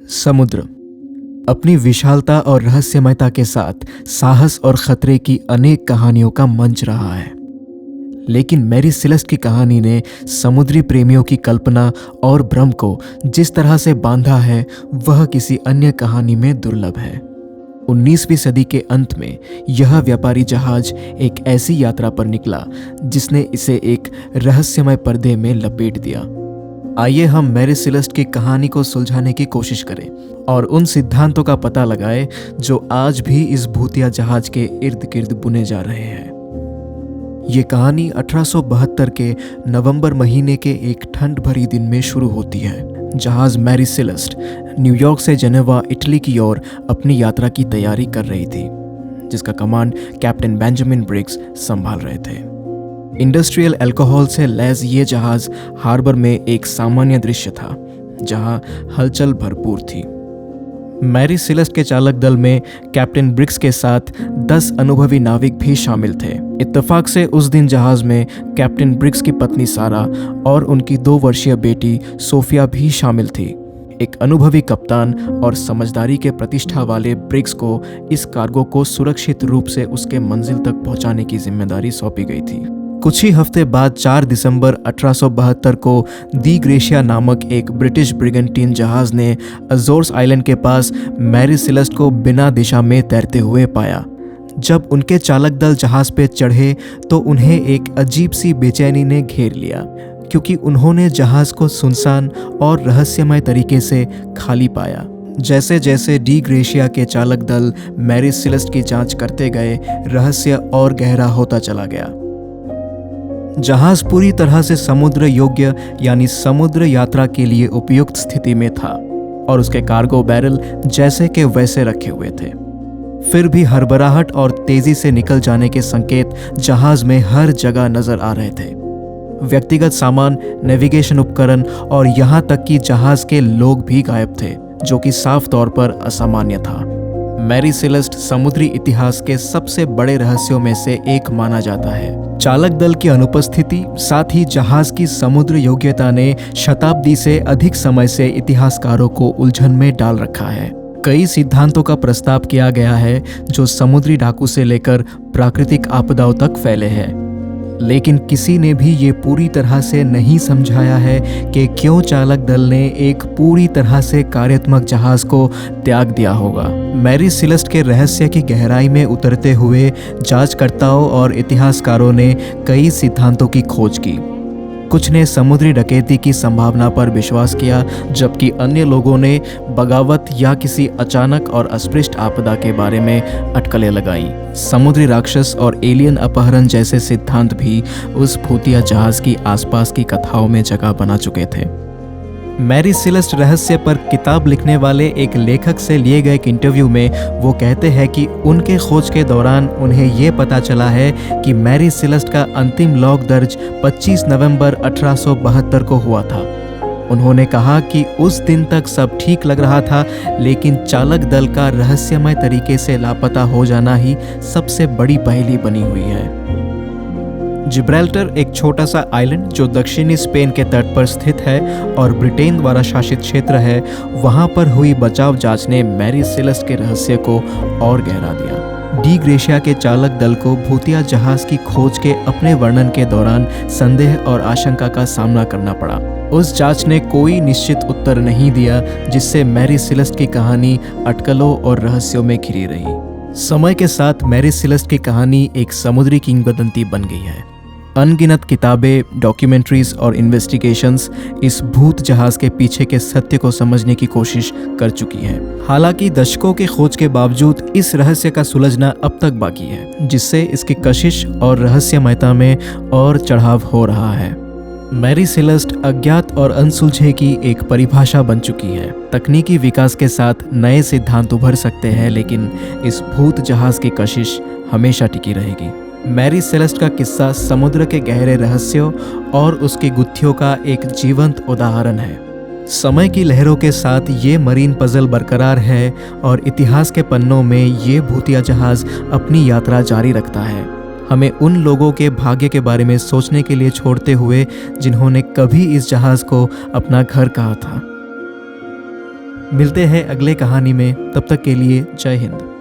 समुद्र अपनी विशालता और रहस्यमयता के साथ साहस और खतरे की अनेक कहानियों का मंच रहा है। लेकिन मैरी सिलेस्ट की कहानी ने समुद्री प्रेमियों की कल्पना और भ्रम को जिस तरह से बांधा है वह किसी अन्य कहानी में दुर्लभ है। 19वीं सदी के अंत में यह व्यापारी जहाज एक ऐसी यात्रा पर निकला जिसने इसे एक रहस्यमय पर्दे में लपेट दिया। आइए हम मैरी सिलेस्ट की कहानी को सुलझाने की कोशिश करें और उन सिद्धांतों का पता लगाएं जो आज भी इस भूतिया जहाज के इर्द गिर्द बुने जा रहे हैं। ये कहानी 1872 के नवंबर महीने के एक ठंड भरी दिन में शुरू होती है। जहाज मैरी सिलेस्ट न्यूयॉर्क से जेनेवा इटली की ओर अपनी यात्रा की तैयारी कर रही थी, जिसका कमांड कैप्टन बेंजामिन ब्रिग्स संभाल रहे थे। इंडस्ट्रियल अल्कोहल से लैस ये जहाज हार्बर में एक सामान्य दृश्य था, जहां हलचल भरपूर थी। मैरी सिलेस्ट के चालक दल में कैप्टन ब्रिग्स के साथ 10 अनुभवी नाविक भी शामिल थे। इत्तेफाक से उस दिन जहाज में कैप्टन ब्रिग्स की पत्नी सारा और उनकी 2 वर्षीय बेटी सोफिया भी शामिल थी। एक अनुभवी कप्तान और समझदारी के प्रतिष्ठा वाले ब्रिग्स को इस कार्गो को सुरक्षित रूप से उसके मंजिल तक पहुंचाने की जिम्मेदारी सौंपी गई थी। कुछ ही हफ्ते बाद 4 दिसंबर 1872 को दी ग्रेशिया नामक एक ब्रिटिश ब्रिगेंटीन जहाज ने अजोर्स आइलैंड के पास मैरी सिलेस्ट को बिना दिशा में तैरते हुए पाया। जब उनके चालक दल जहाज पे चढ़े तो उन्हें एक अजीब सी बेचैनी ने घेर लिया, क्योंकि उन्होंने जहाज को सुनसान और रहस्यमय तरीके से खाली पाया। जैसे जैसे डी ग्रेशिया के चालक दल मैरी सिलेस्ट की जांच करते गए, रहस्य और गहरा होता चला गया। जहाज पूरी तरह से समुद्र योग्य यानी समुद्र यात्रा के लिए उपयुक्त स्थिति में था और उसके कार्गो बैरल जैसे के वैसे रखे हुए थे। फिर भी हड़बड़ाहट और तेजी से निकल जाने के संकेत जहाज में हर जगह नजर आ रहे थे। व्यक्तिगत सामान, नेविगेशन उपकरण और यहाँ तक कि जहाज के लोग भी गायब थे, जो कि साफ तौर पर असामान्य था। मैरी सिलेस्ट समुद्री इतिहास के सबसे बड़े रहस्यों में से एक माना जाता है। चालक दल की अनुपस्थिति, साथ ही जहाज की समुद्र योग्यता ने शताब्दी से अधिक समय से इतिहासकारों को उलझन में डाल रखा है। कई सिद्धांतों का प्रस्ताव किया गया है जो समुद्री डाकू से लेकर प्राकृतिक आपदाओं तक फैले हैं, लेकिन किसी ने भी ये पूरी तरह से नहीं समझाया है कि क्यों चालक दल ने एक पूरी तरह से कार्यात्मक जहाज को त्याग दिया होगा। मैरी सिलेस्ट के रहस्य की गहराई में उतरते हुए जांचकर्ताओं और इतिहासकारों ने कई सिद्धांतों की खोज की। कुछ ने समुद्री डकैती की संभावना पर विश्वास किया, जबकि अन्य लोगों ने बगावत या किसी अचानक और अस्पृष्ट आपदा के बारे में अटकलें लगाई। समुद्री राक्षस और एलियन अपहरण जैसे सिद्धांत भी उस भूतिया जहाज की आसपास की कथाओं में जगह बना चुके थे। मैरी सिलेस्ट रहस्य पर किताब लिखने वाले एक लेखक से लिए गए एक इंटरव्यू में वो कहते हैं कि उनके खोज के दौरान उन्हें ये पता चला है कि मैरी सिलेस्ट का अंतिम लॉग दर्ज 25 नवंबर 1872 को हुआ था। उन्होंने कहा कि उस दिन तक सब ठीक लग रहा था, लेकिन चालक दल का रहस्यमय तरीके से लापता हो जाना ही सबसे बड़ी पहेली बनी हुई है। जिब्राल्टर एक छोटा सा आइलैंड जो दक्षिणी स्पेन के तट पर स्थित है और ब्रिटेन द्वारा शासित क्षेत्र है, वहां पर हुई बचाव जांच ने मैरी सिलेस्ट के रहस्य को और गहरा दिया। डी ग्रेशिया के चालक दल को भूतिया जहाज की खोज के अपने वर्णन के दौरान संदेह और आशंका का सामना करना पड़ा। उस जांच ने कोई निश्चित उत्तर नहीं दिया, जिससे मैरी सिलेस्ट की कहानी अटकलों और रहस्यों में घिरी रही। समय के साथ मैरी सिलेस्ट की कहानी एक समुद्री किंवदंती बन गई है। अनगिनत किताबें, डॉक्यूमेंट्रीज और इन्वेस्टिगेशंस इस भूत जहाज के पीछे के सत्य को समझने की कोशिश कर चुकी है। हालांकि दशकों की खोज के बावजूद इस रहस्य का सुलझना अब तक बाकी है, जिससे इसकी कशिश और रहस्यमयता में और चढ़ाव हो रहा है। मैरी सिलेस्ट अज्ञात और अनसुलझे की एक परिभाषा बन चुकी है। तकनीकी विकास के साथ नए सिद्धांत उभर सकते हैं, लेकिन इस भूत जहाज की कशिश हमेशा टिकी रहेगी। मैरी सिलेस्ट का किस्सा समुद्र के गहरे रहस्यों और उसकी गुत्थियों का एक जीवंत उदाहरण है। समय की लहरों के साथ ये मरीन पजल बरकरार है और इतिहास के पन्नों में ये भूतिया जहाज अपनी यात्रा जारी रखता है। हमें उन लोगों के भाग्य के बारे में सोचने के लिए छोड़ते हुए जिन्होंने कभी इस जहाज को अपना घर कहा था। मिलते हैं अगले कहानी में, तब तक के लिए जय हिंद।